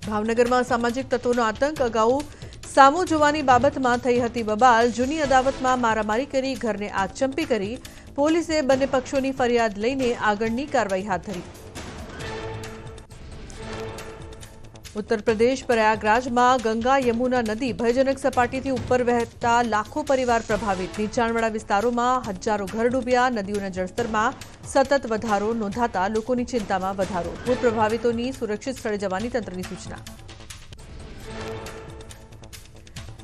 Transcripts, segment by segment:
ભાવનગરમાં સામાજિક તત્વોનો આતંક અગાઉ સામો જોવાની બાબતમાં થઈ હતી બબાલ. જૂની અદાવતમાં મારામારી કરી ઘરને આગચંપી કરી પોલીસે બંને પક્ષોની ફરિયાદ લઈને આગળની કાર્યવાહી હાથ ધરી. ઉત્તર પ્રદેશ પ્રયાગરાજમાં ગંગા યમુના નદી ભયજનક સપાટીથી ઉપર વહેતા લાખો પરિવાર પ્રભાવિત. નીચાણવાળા વિસ્તારોમાં હજારો ઘર ડૂબ્યા. નદીઓના જળસ્તરમાં સતત વધારો નોંધાતા લોકોની ચિંતામાં વધારો. પૂર પ્રભાવિતોની સુરક્ષિત સ્થળે જવાની તંત્રની સૂચના.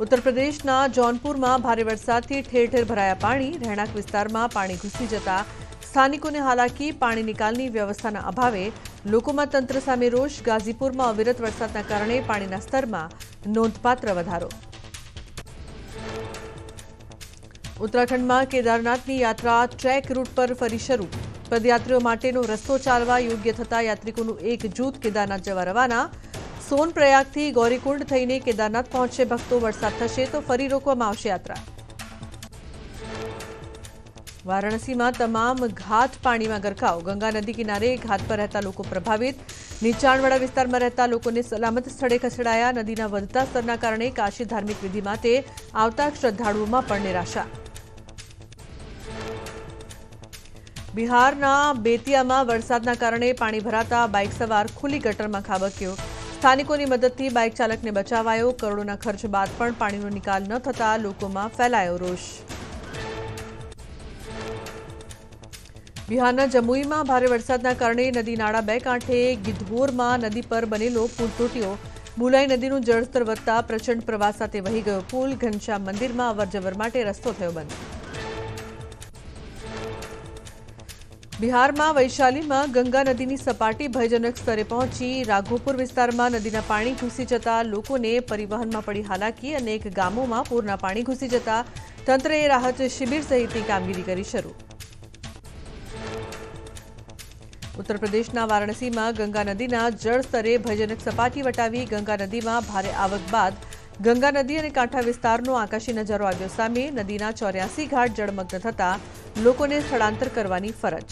ઉત્તર પ્રદેશના જૌનપુરમાં ભારે વરસાદથી ઠેર ઠેર ભરાયા પાણી. રહેણાંક વિસ્તારમાં પાણી ઘૂસી જતા સ્થાનિકોને હાલાકી. પાણી નિકાલની વ્યવસ્થાના અભાવે લોકોમાં તંત્ર સામે રોષ. ગાઝીપુરમાં અવિરત વરસાદના કારણે પાણીના સ્તરમાં નોંધપાત્ર વધારો. ઉત્તરાખંડમાં કેદારનાથની યાત્રા ટ્રેક રૂટ પર ફરી શરૂ. પદયાત્રીઓ માટેનો રસ્તો ચાલવા યોગ્ય થતા યાત્રિકોનું એક જૂથ કેદારનાથ જવા રવાના. સોનપ્રયાગથી ગૌરીકુંડ થઈને કેદારનાથ પહોંચશે ભક્તો. વરસાદ થશે તો ફરી રોકવામાં આવશે યાત્રા. વારાણસીમાં તમામ ઘાટ પાણીમાં ગરકાવ. ગંગા નદી કિનારે ઘાટ પર રહેતા લોકો પ્રભાવિત. નીચાણવાળા વિસ્તારમાં રહેતા લોકોને સલામત સ્થળે ખસેડાયા. નદીના વધતા સ્તરના કારણે કાશી ધાર્મિક વિધિ માટે આવતા શ્રદ્ધાળુઓમાં પણ નિરાશા. બિહારના બેતિયામાં વરસાદના કારણે પાણી ભરાતા બાઇક સવાર ખુલ્લી ગટરમાં ખાબક્યો. સ્થાનિકોની મદદથી બાઇક ચાલકને બચાવાયો. કરોડોના ખર્ચ બાદ પણ પાણીનો નિકાલ ન થતા લોકોમાં ફેલાયો રોષ. બિહારના જમુઈમાં ભારે વરસાદના કારણે નદી નાળા બે કાંઠે. ગિધોરમાં નદી પર બનેલો પુલ તૂટ્યો. બુલાઈ નદીનું જળસ્તર વધતા પ્રચંડ પ્રવાહ સાથે વહી ગયો પુલ. ઘનશ્યામ મંદિરમાં અવરજવર માટે રસ્તો થયો બંધ. બિહારમાં વૈશાલીમાં ગંગા નદીની સપાટી ભયજનક સ્તરે પહોંચી. રાઘોપુર વિસ્તારમાં નદીના પાણી ઘૂસી જતા લોકોને પરિવહનમાં પડી હાલાકી. અનેક ગામોમાં પૂરના પાણી ઘૂસી જતા તંત્રએ રાહત શિબિર સહિતની કામગીરી કરી શરૂ. ઉત્તર પ્રદેશના વારાણસીમાં ગંગા નદીના જળસ્તરે ભયજનક સપાટી વટાવી. ગંગા નદીમાં ભારે આવક બાદ ગંગા નદી અને કાંઠા વિસ્તારનો આકાશી નજારો આવ્યો સામે. નદીના 84 ઘાટ જળમગ્ન થતા લોકોને સ્થળાંતર કરવાની ફરજ.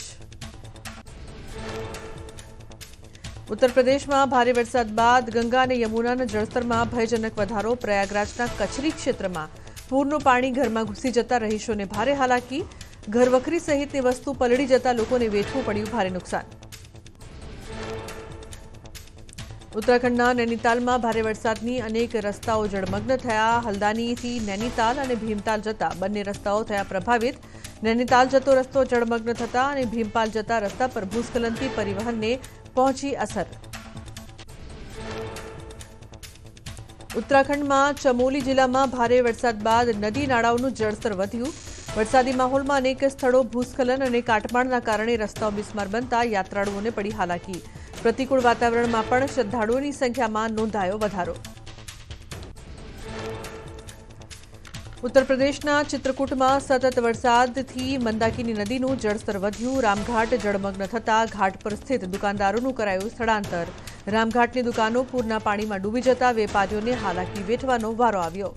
ઉત્તર પ્રદેશમાં ભારે વરસાદ બાદ ગંગા અને યમુનાના જળસ્તરમાં ભયજનક વધારો. પ્રયાગરાજના કચરી ક્ષેત્રમાં પૂરનું પાણી ઘરમાં ઘૂસી જતા રહીશોને ભારે હાલાકી. ઘરવખરી સહિતની વસ્તુ પલળી જતા લોકોને વેઠવું પડ્યું ભારે નુકસાન. ઉત્તરાખંડના નૈનીતાલમાં ભારે વરસાદની અનેક રસ્તાઓ જળમગ્ન થયા. હલ્દાનીથી નૈનીતાલ અને ભીમતાલ જતા બંને રસ્તાઓ થયા પ્રભાવિત. નૈનીતાલ જતો રસ્તો જળમગ્ન થતા અને ભીમપાલ જતા રસ્તા પર ભૂસ્ખલનથી પરિવહનને પહોંચી અસર. ઉત્તરાખંડમાં ચમોલી જિલ્લામાં ભારે વરસાદ બાદ નદી નાળાઓનું જળસ્તર વધ્યું. વરસાદી માહોલમાં અનેક સ્થળો ભૂસ્ખલન અને કાટમાળના કારણે રસ્તાઓ બિસ્માર બનતા યાત્રાળુઓને પડી હાલાકી. પ્રતિકૂળ વાતાવરણમાં પણ શ્રદ્ધાળુઓની સંખ્યામાં નોંધાયો વધારો. ઉત્તર પ્રદેશના ચિત્રકૂટમાં સતત વરસાદથી મંદાકિની નદીનું જળસ્તર વધ્યું. રામઘાટ જળમગ્ન થતા ઘાટ પર સ્થિત દુકાનદારોનું કરાયું સ્થળાંતર. રામઘાટની દુકાનો પૂરના પાણીમાં ડૂબી જતા વેપારીઓને હાલાકી વેઠવાનો વારો આવ્યો.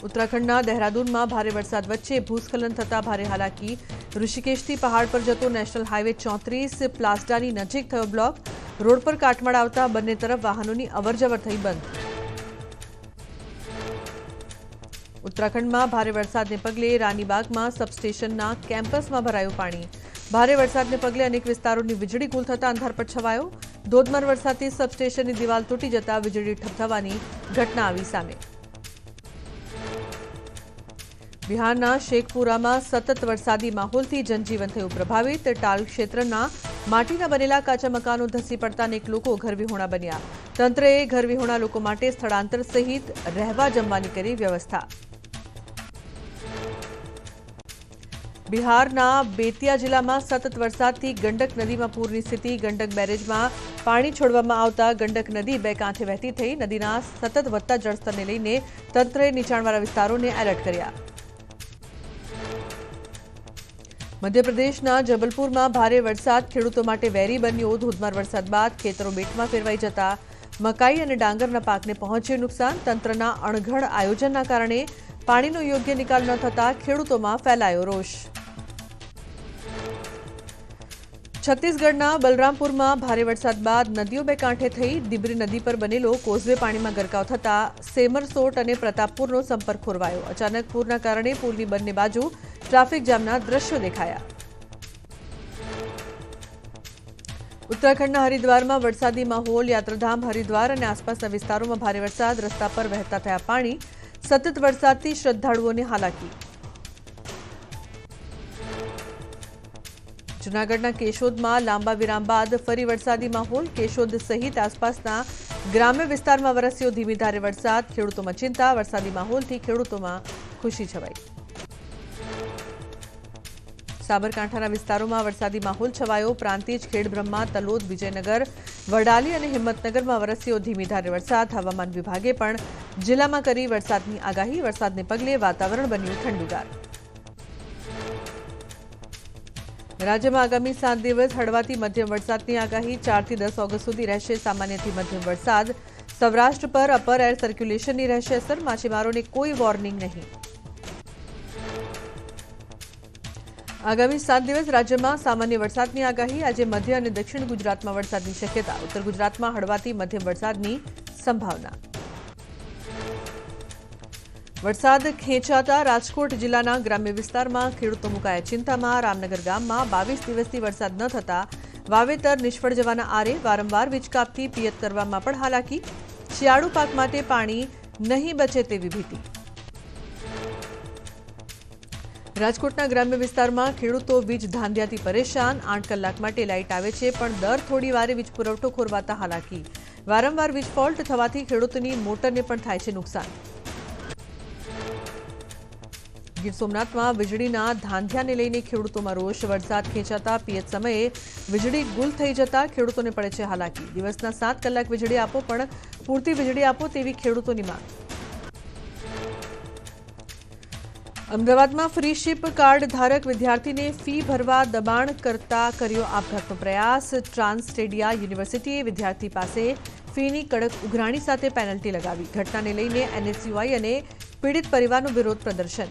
ઉત્તરાખંડના દહેરાદૂનમાં ભારે વરસાદ વચ્ચે ભૂસ્ખલન થતા ભારે હાલાકી. ઋષિકેશથી પહાડ પર જતો નેશનલ હાઇવે 34 પ્લાસડાની નજીક થયો બ્લોક. રોડ પર કાટમાળ આવતા બંને તરફ વાહનોની અવરજવર થઈ બંધ. ઉત્તરાખંડમાં ભારે વરસાદને પગલે રાનીબાગમાં સબસ્ટેશનના કેમ્પસમાં ભરાયું પાણી. ભારે વરસાદને પગલે અનેક વિસ્તારોની વીજળી ગુલ થતા અંધારપટ છવાયો. ધોધમાર વરસાદથી સબસ્ટેશનની દિવાલ તૂટી જતા વીજળી ઠપ થવાની ઘટના આવી સામે. બિહારના શેખપુરામાં સતત વરસાદી માહોલથી જનજીવન થયું પ્રભાવિત. ટાલ ક્ષેત્રના માટીના બનેલા કાચા મકાનો ધસી પડતા અનેક લોકો ઘરવિહોણા બન્યા. તંત્રએ ઘરવિહોણા લોકો માટે સ્થળાંતર સહિત રહેવા જમવાની કરી વ્યવસ્થા. બિહારના બેતિયા જિલ્લામાં સતત વરસાદથી ગંડક નદીમાં પૂરની સ્થિતિ. ગંડક બેરેજમાં પાણી છોડવામાં આવતા ગંડક નદી બે કાંઠે વહેતી થઈ. નદીના સતત વધતા જળસ્તરને લઈને તંત્રએ નીચાણવાળા વિસ્તારોને એલર્ટ કર્યા. મધ્યપ્રદેશના જબલપુરમાં ભારે વરસાદ ખેડૂતો માટે વેરી બન્યો. ધોધમાર વરસાદ બાદ ખેતરો બેટમાં ફેરવાઈ જતા મકાઈ અને ડાંગરના પાકને પહોંચ્યું નુકસાન. તંત્રના અણઘડ આયોજનના કારણે પાણીનો યોગ્ય નિકાલ ન થતા ખેડૂતોમાં ફેલાયો રોષ. છત્તીસગઢના બલરામપુરમાં ભારે વરસાદ બાદ નદીઓ બે કાંઠે થઈ દિબરી નદી પર બનેલો કોઝવે પાણીમાં ગરકાવ થતા સેમરસોટ અને પ્રતાપપુરનો સંપર્ક ખોરવાયો. અચાનક પૂરના કારણે પુલની બંને બાજુ ટ્રાફિક જામના દ્રશ્યો દેખાયા. ઉત્તરાખંડના હરિદ્વારમાં વરસાદી માહોલ. યાત્રાધામ હરિદ્વાર અને આસપાસના વિસ્તારોમાં ભારે વરસાદ. રસ્તા પર વહેતા થયા પાણી. સતત વરસાદથી શ્રદ્ધાળુઓને હાલાકી. જૂનાગઢના કેશોદમાં લાંબા વિરામ બાદ ફરી વરસાદી માહોલ. કેશોદ સહિત આસપાસના ગ્રામ્ય વિસ્તારમાં વરસ્યો ધીમી ધારે વરસાદ. ખેડૂતોમાં ચિંતા. વરસાદી માહોલથી ખેડૂતોમાં ખુશી છવાઈ. સાબરકાંઠાના વિસ્તારોમાં વરસાદી માહોલ છવાયો. પ્રાંતિજ, ખેડબ્રહ્મા, તલોદ, વિજયનગર, વડાલી અને હિંમતનગરમાં વરસ્યો ધીમી ધારે વરસાદ. હવામાન વિભાગે પણ જિલ્લામાં કરી વરસાદની આગાહી. વરસાદને પગલે વાતાવરણ બન્યું ઠંડુગાર. રાજ્યમાં આગામી 7 દિવસ હળવાથી મધ્યમ વરસાદની આગાહી. 4 થી 10 ઓગસ્ટ સુધી રહેશે સામાન્યથી મધ્યમ વરસાદ. સૌરાષ્ટ્ર પર અપર એર સર્ક્યુલેશનની રહેશે અસર. માછીમારોને કોઈ વોર્નિંગ નહીં. આગામી 7 દિવસ રાજ્યમાં સામાન્ય વરસાદની આગાહી. આજે મધ્ય અને દક્ષિણ ગુજરાતમાં વરસાદની શક્યતા. ઉત્તર ગુજરાતમાં હળવાથી મધ્યમ વરસાદની સંભાવના. વરસાદ ખેંચાતા રાજકોટ જિલ્લાના ગ્રામ્ય વિસ્તારમાં ખેડૂતો મુકાયા ચિંતામાં. રામનગર ગામમાં 22 દિવસથી વરસાદ ન થતા વાવેતર નિષ્ફળ જવાના આરે. વારંવાર વીજ કાપથી પિયત કરવામાં પણ હાલાકી. શિયાળુ પાક માટે પાણી નહીં બચે તેવી ભીતિ. રાજકોટના ગ્રામ્ય વિસ્તારમાં ખેડૂતો વીજ ધાંધિયાથી પરેશાન. 8 કલાક માટે લાઇટ આવે છે પણ દર થોડી વારે વીજ પુરવઠો ખોરવાતા હાલાકી. વારંવાર વીજ ફોલ્ટ થવાથી ખેડૂતોની મોટરને પણ થાય છે નુકસાન. ગીર સોમનાથમાં વીજળીના ધાંધિયાને લઈને ખેડૂતોમાં રોષ. વરસાદ ખેંચાતા પિયત સમયે વીજળી ગુલ થઈ જતા ખેડૂતોને પડે છે હાલાકી. દિવસના 7 કલાક વીજળી આપો પણ પૂરતી વીજળી આપો તેવી ખેડૂતોની માંગ. અમદાવાદમાં ફ્રી શિપ કાર્ડ ધારક વિદ્યાર્થીને ફી ભરવા દબાણ કરતા કર્યો આપઘાતનો પ્રયાસ. ટ્રાન્સસ્ટેડિયા યુનિવર્સિટીએ વિદ્યાર્થી પાસે ફીની કડક ઉઘરાણી સાથે પેનલ્ટી લગાવી. ઘટનાને લઈને એનએસયુઆઈ અને પીડિત પરિવારનું વિરોધ પ્રદર્શન.